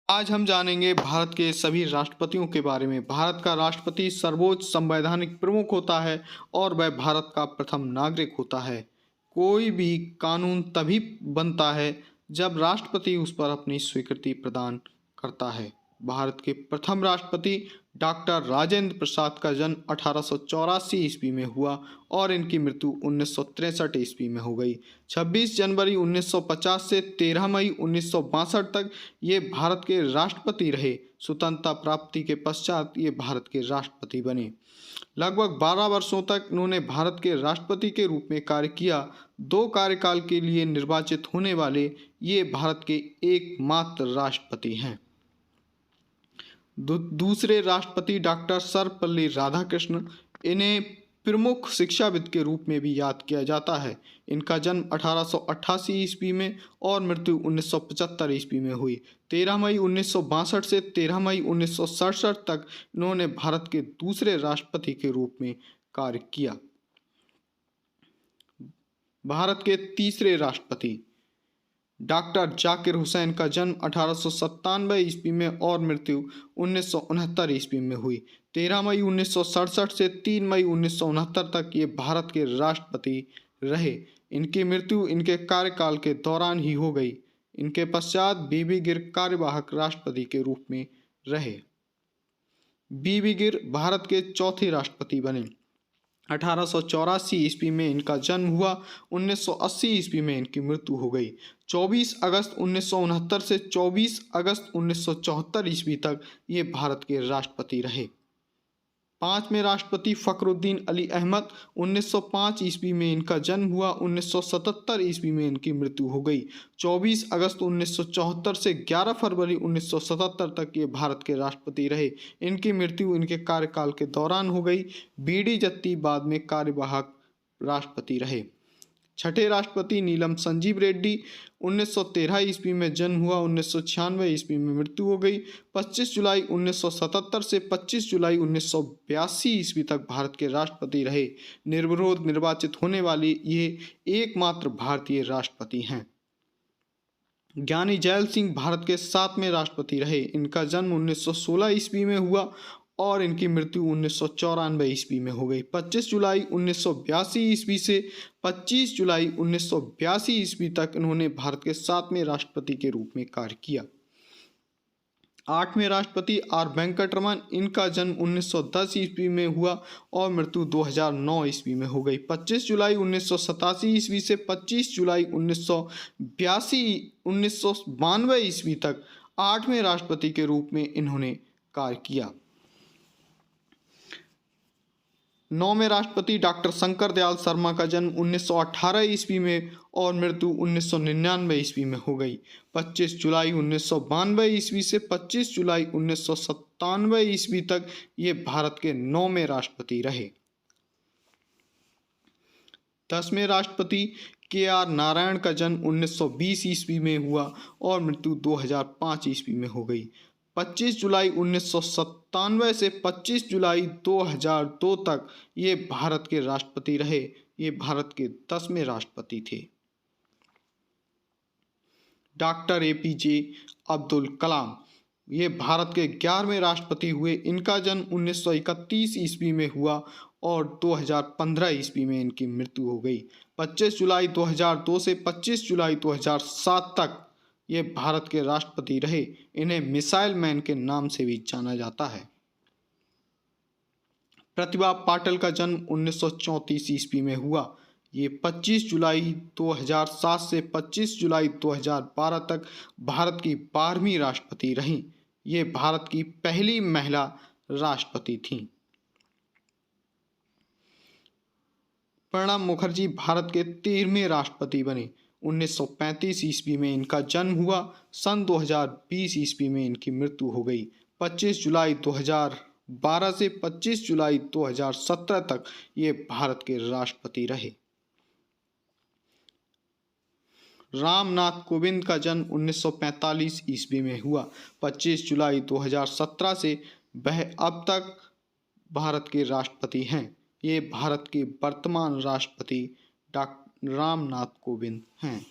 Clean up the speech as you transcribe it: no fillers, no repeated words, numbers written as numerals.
आज हम जानेंगे भारत के सभी राष्ट्रपतियों के बारे में। भारत का राष्ट्रपति सर्वोच्च संवैधानिक प्रमुख होता है और वह भारत का प्रथम नागरिक होता है। कोई भी कानून तभी बनता है जब राष्ट्रपति उस पर अपनी स्वीकृति प्रदान करता है। भारत के प्रथम राष्ट्रपति डॉक्टर राजेंद्र प्रसाद का जन्म 1884 ईस्वी में हुआ और इनकी मृत्यु 1963 ईस्वी में हो गई। 26 जनवरी 1950 से 13 मई 1962 तक ये भारत के राष्ट्रपति रहे। स्वतंत्रता प्राप्ति के पश्चात ये भारत के राष्ट्रपति बने। लगभग 12 वर्षों तक इन्होंने भारत के राष्ट्रपति के रूप में कार्य किया। 2 कार्यकाल के लिए निर्वाचित होने वाले ये भारत के एकमात्र राष्ट्रपति हैं। दूसरे राष्ट्रपति डॉक्टर सर्वपल्ली राधाकृष्णन, इन्हें प्रमुख शिक्षाविद के रूप में भी याद किया जाता है। इनका जन्म 1888 ईस्वी में और मृत्यु 1975 ईस्वी में हुई। 13 मई 1962 से 13 मई 1967 तक इन्होंने भारत के दूसरे राष्ट्रपति के रूप में कार्य किया। भारत के तीसरे राष्ट्रपति डॉक्टर जाकिर हुसैन का जन्म 1897 ईस्वी में और मृत्यु 1969 ईस्वी में हुई। 13 मई 1967 से 3 मई 1969 तक ये भारत के राष्ट्रपति रहे। इनकी मृत्यु इनके कार्यकाल के दौरान ही हो गई। इनके पश्चात बीबी गिर कार्यवाहक राष्ट्रपति के रूप में रहे। बीबी गिर भारत के चौथे राष्ट्रपति बने। 1884 ईस्वी में इनका जन्म हुआ। 1980 ईस्वी में इनकी मृत्यु हो गई। 24 अगस्त 1969 से 24 अगस्त 1974 ईस्वी तक ये भारत के राष्ट्रपति रहे। 5वें राष्ट्रपति फखरुद्दीन अली अहमद, 1905 ईस्वी में इनका जन्म हुआ। 1977 ईस्वी में इनकी मृत्यु हो गई। 24 अगस्त 1974 से 11 फरवरी 1977 तक ये भारत के राष्ट्रपति रहे। इनकी मृत्यु इनके कार्यकाल के दौरान हो गई। बीडी जत्ती बाद में कार्यवाहक राष्ट्रपति रहे। छठे राष्ट्रपति नीलम संजीव रेड्डी, 1913 ईस्वी में जन्म हुआ। 1996 ईस्वी में मृत्यु हो गई। 25 जुलाई 1977 से 25 जुलाई 1982 ईस्वी तक भारत के राष्ट्रपति रहे। निर्विरोध निर्वाचित होने वाले ये एकमात्र भारतीय राष्ट्रपति हैं। ज्ञानी जैल सिंह भारत के 7वें राष्ट्रपति रहे। इनका जन्म 1916 ईस्वी में हुआ और इनकी मृत्यु 1994 ईस्वी में हो गई। 25 जुलाई 1982 ईस्वी से 25 जुलाई 1982 ईस्वी तक इन्होंने भारत के 7वें राष्ट्रपति के रूप में कार्य किया। 8वें राष्ट्रपति आर वेंकटरमन, इनका जन्म 1910 ईस्वी में हुआ और मृत्यु 2009 ईस्वी में हो गई। 25 जुलाई 1987 ईस्वी से 25 जुलाई 1992 ईस्वी तक 8वें राष्ट्रपति के रूप में इन्होंने कार्य किया। 9वें राष्ट्रपति डॉक्टर शंकर दयाल शर्मा का जन्म 1918 ईस्वी में और मृत्यु 1999 ईस्वी में हो गई। 25 जुलाई 1992 ईस्वी से 25 जुलाई 1997 ईस्वी तक ये भारत के 9वें राष्ट्रपति रहे। 10वें राष्ट्रपति के आर नारायण का जन्म 1920 ईस्वी में हुआ और मृत्यु 2005 ईस्वी में हो गई। 25 जुलाई 1997 से 25 जुलाई 2002 तक ये भारत के राष्ट्रपति रहे। ये भारत के 10वें राष्ट्रपति थे। डॉक्टर एपीजे अब्दुल कलाम, ये भारत के 11वें राष्ट्रपति हुए। इनका जन्म 1931 ईस्वी में हुआ और 2015 ईस्वी में इनकी मृत्यु हो गई। 25 जुलाई 2002 से 25 जुलाई 2007 तक ये भारत के राष्ट्रपति रहे। इन्हें मिसाइल मैन के नाम से भी जाना जाता है। प्रतिभा पाटिल का जन्म 1934 ईस्वी में हुआ। ये 25 जुलाई 2007 से 25 जुलाई 2012 तक भारत की 12वीं राष्ट्रपति रहीं। ये भारत की पहली महिला राष्ट्रपति थीं। प्रणब मुखर्जी भारत के 13वें राष्ट्रपति बने। 1935 ईस्वी में इनका जन्म हुआ। सन 2020 ईस्वी में इनकी मृत्यु हो गई। 25 जुलाई 2012 से 25 जुलाई 2017 तक ये भारत के राष्ट्रपति रहे। रामनाथ कोविंद का जन्म 1945 ईस्वी में हुआ। 25 जुलाई 2017 से वह अब तक भारत के राष्ट्रपति हैं। ये भारत के वर्तमान राष्ट्रपति डॉक्टर रामनाथ कोविंद हैं।